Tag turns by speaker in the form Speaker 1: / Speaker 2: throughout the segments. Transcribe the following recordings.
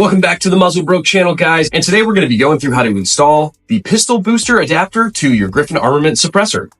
Speaker 1: Welcome back to the Muzzle Broke channel, guys. And today we're going to be going through how to install the pistol booster adapter to your Griffin Armament suppressor.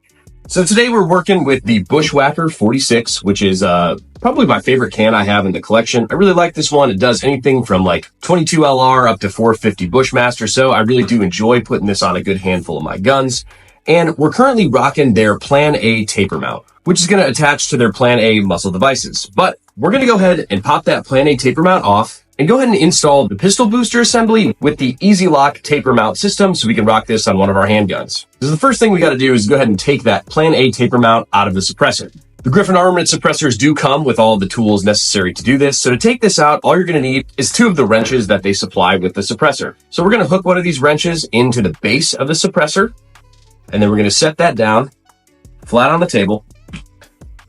Speaker 1: So today we're working with the Bushwacker 46, which is probably my favorite can I have in the collection. I really like this one. It does anything from like 22 LR up to 450 Bushmaster. So I really do enjoy putting this on a good handful of my guns. And we're currently rocking their Plan A taper mount, which is going to attach to their Plan A muzzle devices. But we're going to go ahead and pop that Plan A taper mount off and go ahead and install the pistol booster assembly with the Easy Lock taper mount system so we can rock this on one of our handguns. So the first thing we got to do is go ahead and take that Plan A taper mount out of the suppressor. The Griffin Armament suppressors do come with all of the tools necessary to do this. So to take this out, all you're going to need is 2 of the wrenches that they supply with the suppressor. So we're going to hook one of these wrenches into the base of the suppressor, and then we're going to set that down flat on the table.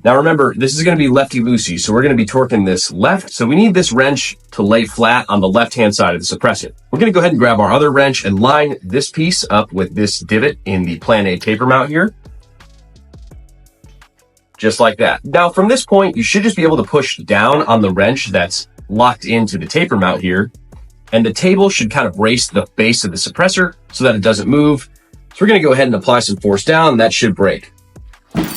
Speaker 1: Now remember, this is going to be lefty-loosey, so we're going to be torquing this left. So we need this wrench to lay flat on the left-hand side of the suppressor. We're going to go ahead and grab our other wrench and line this piece up with this divot in the Plan A taper mount here. Just like that. Now from this point, you should just be able to push down on the wrench that's locked into the taper mount here. And the table should kind of brace the base of the suppressor so that it doesn't move. So we're going to go ahead and apply some force down, and that should break.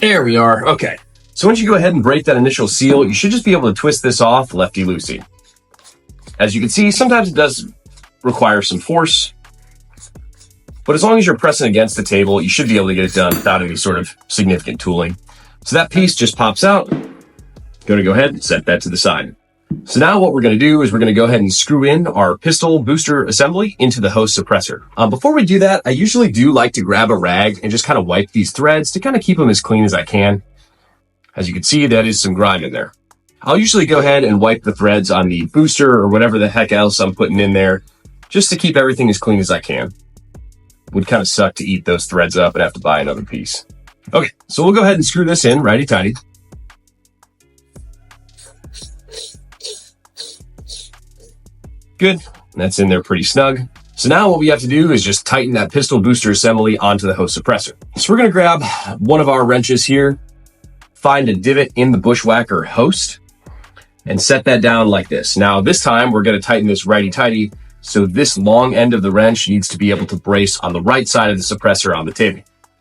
Speaker 1: There we are. Okay. So once you go ahead and break that initial seal, you should just be able to twist this off lefty-loosey. As you can see, sometimes it does require some force, but as long as you're pressing against the table, you should be able to get it done without any sort of significant tooling. So that piece just pops out. Going to go ahead and set that to the side. So now what we're going to do is we're going to go ahead and screw in our pistol booster assembly into the host suppressor. Before we do that, I usually do like to grab a rag and just kind of wipe these threads to kind of keep them as clean as I can. As you can see, that is some grime in there. I'll usually go ahead and wipe the threads on the booster or whatever the heck else I'm putting in there just to keep everything as clean as I can. Would kind of suck to eat those threads up and have to buy another piece. Okay, so we'll go ahead and screw this in righty-tighty. Good, that's in there pretty snug. So now what we have to do is just tighten that pistol booster assembly onto the host suppressor. So we're going to grab one of our wrenches here, find a divot in the Bushwacker host, and set that down like this. Now this time we're going to tighten this righty-tighty, so this long end of the wrench needs to be able to brace on the right side of the suppressor on the table.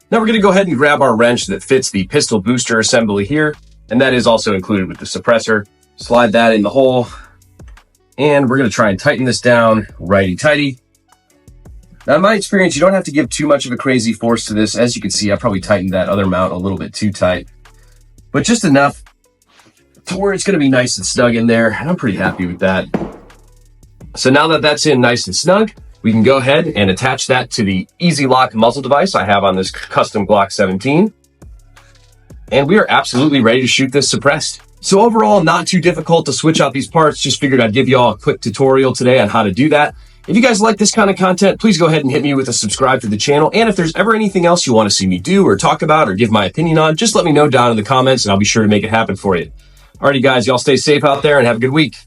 Speaker 1: Now we're going to go ahead and grab our wrench that fits the pistol booster assembly here, and that is also included with the suppressor. Slide that in the hole, and we're going to try and tighten this down righty-tighty. Now in my experience, you don't have to give too much of a crazy force to this. As you can see, I probably tightened that other mount a little bit too tight, but just enough to where it's going to be nice and snug in there, and I'm pretty happy with that. So now that that's in nice and snug, we can go ahead and attach that to the Easy Lock muzzle device I have on this custom Glock 17. And we are absolutely ready to shoot this suppressed. So overall, not too difficult to switch out these parts. Just figured I'd give you all a quick tutorial today on how to do that. If you guys like this kind of content, please go ahead and hit me with a subscribe to the channel. And if there's ever anything else you want to see me do or talk about or give my opinion on, just let me know down in the comments and I'll be sure to make it happen for you. Alrighty guys, y'all stay safe out there and have a good week.